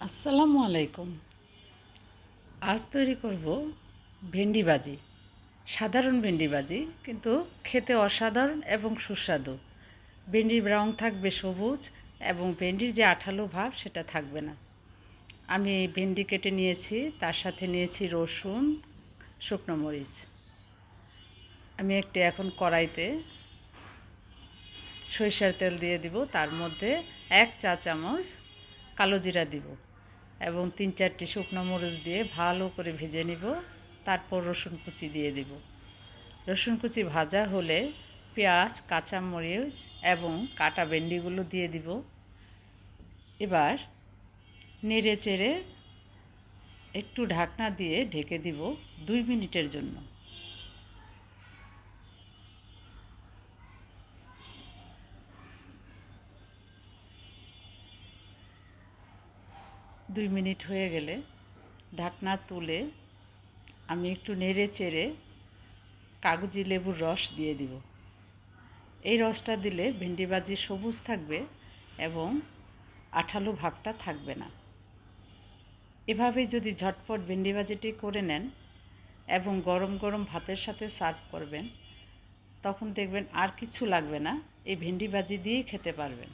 আসসালামু আলাইকুম। আজ তৈরি করব ভেন্ডি ভাজি। সাধারণ ভেন্ডি ভাজি, কিন্তু খেতে অসাধারণ এবং সুস্বাদু। ভেন্ডির রং থাকবে সবুজ এবং ভেন্ডির যে আঠালো ভাব সেটা থাকবে না। আমি ভেন্ডি কেটে নিয়েছি, তার সাথে নিয়েছি রসুন, শুকনো মরিচ। আমি এখন কড়াইতে সরিষার তেল দিয়ে দিব, তার মধ্যে 1 চা চামচ কালো জিরা দিব এবং 3-4টি শুকনো মরিচ দিয়ে ভালো করে ভেজে নিব। তারপর রসুন কুচি দিয়ে দিব। রসুন কুচি ভাজা হলে পেঁয়াজ, কাঁচামরিচ এবং কাটা ভেন্ডিগুলো দিয়ে দিব। এবার নেড়ে চেড়ে একটু ঢাকনা দিয়ে ঢেকে দিব 2 মিনিটের জন্য। 2 মিনিট হয়ে গেলে ঢাকনা তুলে আমি একটু নেড়ে চেড়ে কাগজি লেবুর রস দিয়ে দিব। এই রসটা দিলে ভেন্ডি ভাজি সবুজ থাকবে এবং আঠালো ভাবটা থাকবে না। এভাবেই যদি ঝটপট ভেন্ডি ভাজিটি করে নেন এবং গরম গরম ভাতের সাথে সার্ভ করবেন, তখন দেখবেন আর কিছু লাগবে না, এই ভেন্ডি ভাজি দিয়েই খেতে পারবেন।